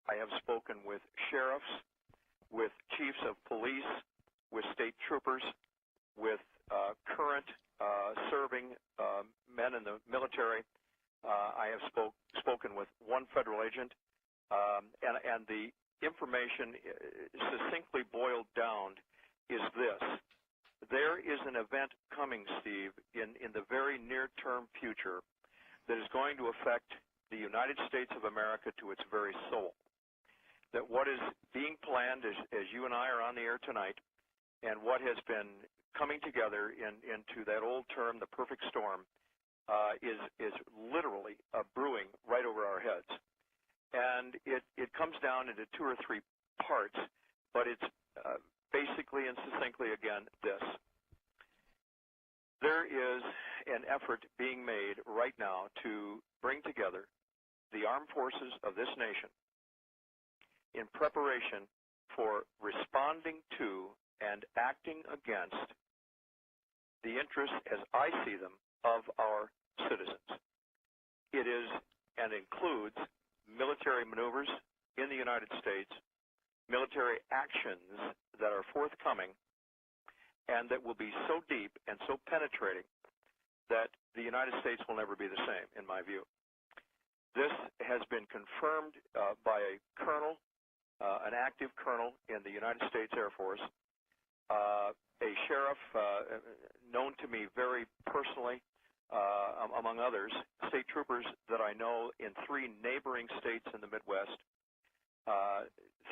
I have spoken with sheriffs, with chiefs of police, with state troopers, with current serving men in the military. I have spoken with one federal agent, and the information succinctly boiled down is this. There is an event coming, Steve, in the very near-term future that is going to affect the United States of America to its very soul. That what is being planned as you and I are on the air tonight, and what has been coming together into that old term, the perfect storm, is literally brewing right over our heads. And it comes down into two or three parts, but it's basically and succinctly, again, this. There is an effort being made right now to bring together the armed forces of this nation in preparation for responding to and acting against the interests, as I see them, of our citizens. It is and includes military maneuvers in the United States, military actions that are forthcoming, and that will be so deep and so penetrating that the United States will never be the same, in my view. This has been confirmed by a colonel, an active colonel in the United States Air Force, a sheriff known to me very personally, among others, state troopers that I know in 3 neighboring states in the Midwest,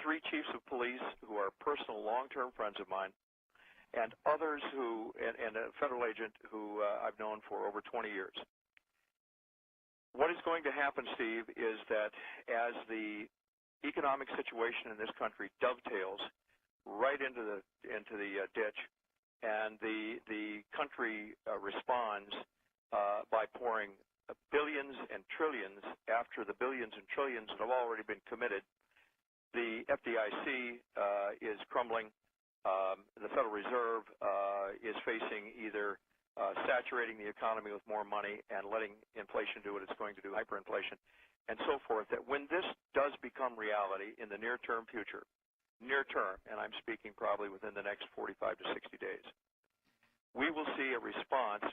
3 chiefs of police who are personal long-term friends of mine, and others who, and a federal agent who I've known for over 20 years. What is going to happen, Steve, is that as the economic situation in this country dovetails right into the ditch, and the country responds by pouring billions and trillions after the billions and trillions that have already been committed. The FDIC is crumbling. The Federal Reserve is facing either saturating the economy with more money and letting inflation do what it's going to do, hyperinflation, and so forth, that when this does become reality in the near-term future, near-term, and I'm speaking probably within the next 45 to 60 days, we will see a response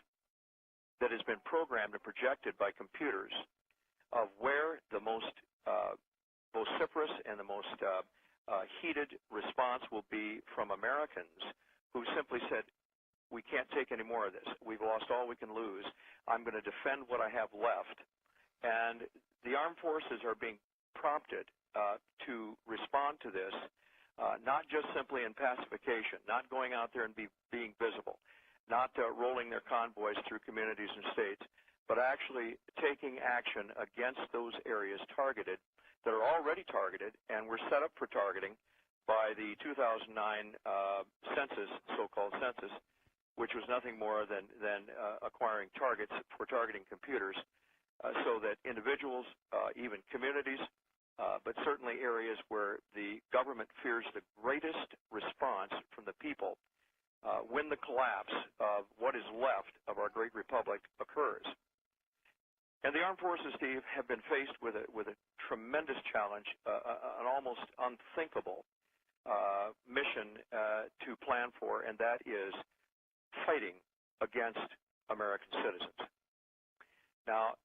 that has been programmed and projected by computers of where the most vociferous and the most heated response will be from Americans who simply said, we can't take any more of this. We've lost all we can lose. I'm going to defend what I have left. And the armed forces are being prompted to respond to this, not just simply in pacification, not going out there and being visible, not rolling their convoys through communities and states, but actually taking action against those areas targeted that are already targeted and were set up for targeting by the 2009 census, so-called census, which was nothing more than acquiring targets for targeting computers so that individuals, even communities, but certainly areas where the government fears the greatest response from the people when the collapse of what is left of our great republic occurs. And the armed forces, Steve, have been faced with a tremendous challenge, an almost unthinkable mission to plan for, and that is fighting against American citizens. Now,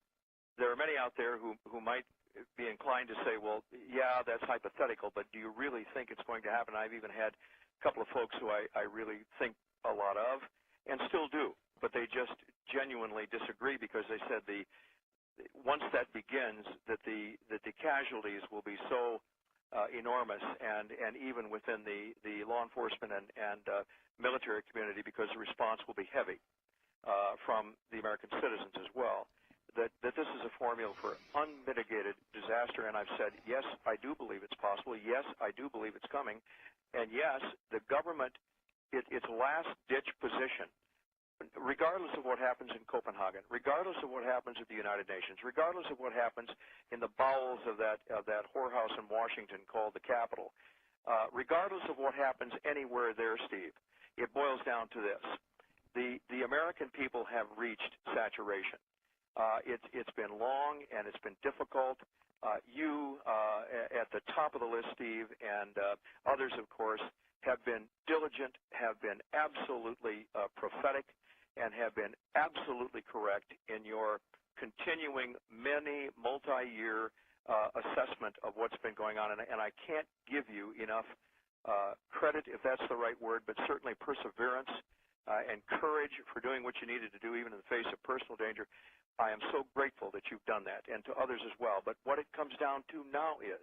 there are many out there who might be inclined to say, well, yeah, that's hypothetical, but do you really think it's going to happen? I've even had a couple of folks who I really think a lot of, and still do, but they just genuinely disagree because they said once that begins, that the casualties will be so enormous, and even within the law enforcement and military community, because the response will be heavy from the American citizens as well, that this is a formula for unmitigated disaster. And I've said, yes, I do believe it's possible. Yes, I do believe it's coming. And yes, the government, its last-ditch position, regardless of what happens in Copenhagen, regardless of what happens at the United Nations, regardless of what happens in the bowels of that whorehouse in Washington called the Capitol, regardless of what happens anywhere there, Steve, it boils down to this. The American people have reached saturation. It's been long and it's been difficult. You at the top of the list, Steve, and others, of course, have been diligent, have been absolutely prophetic, and have been absolutely correct in your continuing many multi-year assessment of what's been going on. And I can't give you enough credit, if that's the right word, but certainly perseverance and courage for doing what you needed to do, even in the face of personal danger. I am so grateful that you've done that, and to others as well. But what it comes down to now is,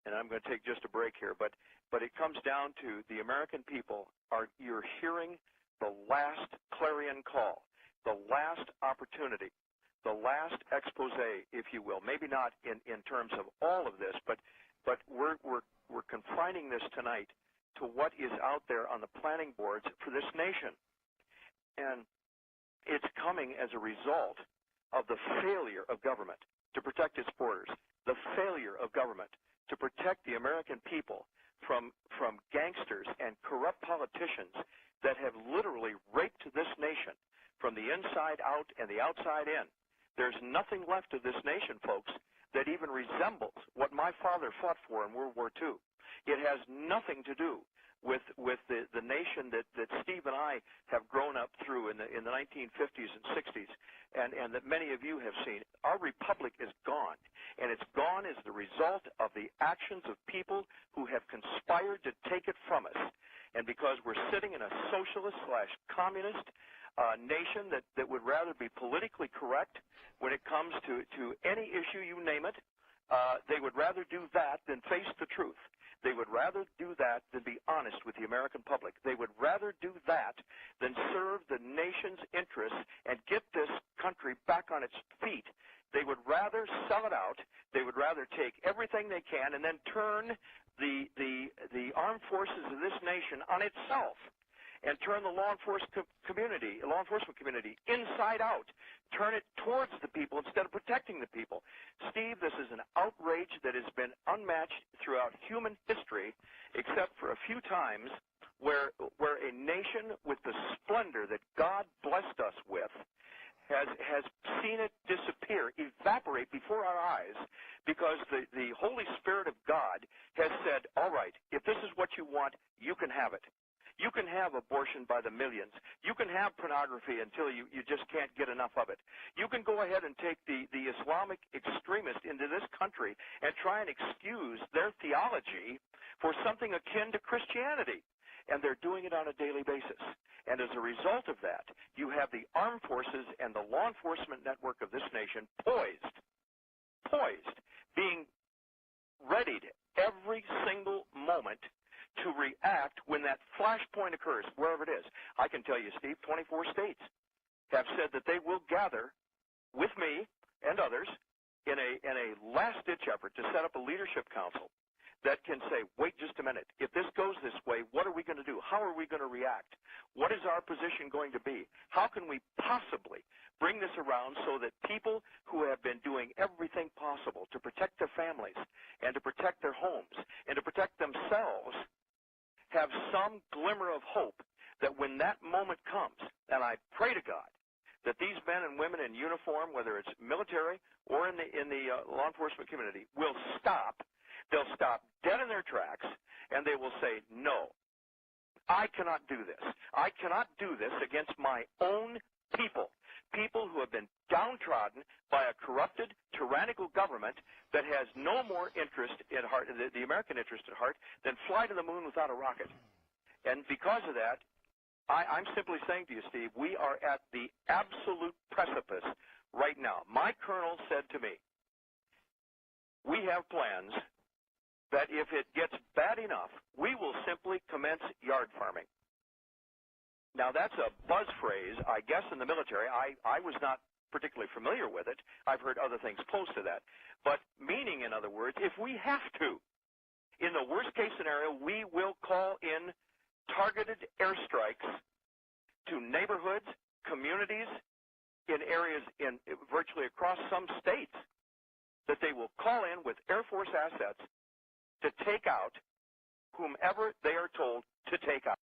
and I'm going to take just a break here, but it comes down to the American people you're hearing the last clarion call, the last opportunity, the last expose, if you will. Maybe not in terms of all of this, but we're confining this tonight to what is out there on the planning boards for this nation. And it's coming as a result of the failure of government to protect its borders, the failure of government to protect the American people from gangsters and corrupt politicians that have literally raped this nation from the inside out and the outside in. There's nothing left of this nation, folks, that even resembles what my father fought for in World War II. It has nothing to do with the nation that Steve and I have grown up through in the 1950s and 60s, and that many of you have seen. Our republic is gone, and it's gone as the result of the actions of people who have conspired to take it from us. And because we're sitting in a socialist/communist nation that would rather be politically correct when it comes to any issue, you name it, they would rather do that than face the truth. They would rather do that than be honest with the American public. They would rather do that than serve the nation's interests and get this country back on its feet. They would rather sell it out. They would rather take everything they can and then turn the armed forces of this nation on itself and turn the law enforcement community inside out, turn it towards the people instead of protecting the people. Steve, this is an outrage that has been unmatched throughout human history, except for a few times where a nation with the splendor that God blessed us with has seen it disappear, evaporate before our eyes, because the Holy Spirit of God has said, all right, if this is what you want, you can have it. You can have abortion by the millions. You can have pornography until you just can't get enough of it. You can go ahead and take the Islamic extremist into this country and try and excuse their theology for something akin to Christianity. And they're doing it on a daily basis. And as a result of that, you have the armed forces and the law enforcement network of this nation poised, being readied every single moment to react when that flashpoint occurs, wherever it is. I can tell you, Steve, 24 states have said that they will gather with me and others in a last-ditch effort to set up a leadership council that can say, wait just a minute, if this goes this way, what are we going to do? How are we going to react? What is our position going to be? How can we possibly bring this around so that people who have been doing everything possible to protect their families and to protect their homes and to protect themselves have some glimmer of hope that when that moment comes, and I pray to God that these men and women in uniform, whether it's military or in the law enforcement community, will stop. They'll stop dead in their tracks, and they will say, no, I cannot do this. I cannot do this against my own people, people who have been downtrodden by a corrupted, tyrannical government that has no more interest at heart, the American interest at heart, than fly to the moon without a rocket. And because of that, I'm simply saying to you, Steve, we are at the absolute precipice right now. My colonel said to me, we have plans that if it gets bad enough, we will simply commence yard farming. Now, that's a buzz phrase, I guess, in the military. I was not particularly familiar with it. I've heard other things close to that. But meaning, in other words, if we have to, in the worst-case scenario, we will call in targeted airstrikes to neighborhoods, communities, in areas in virtually across some states, that they will call in with Air Force assets to take out whomever they are told to take out.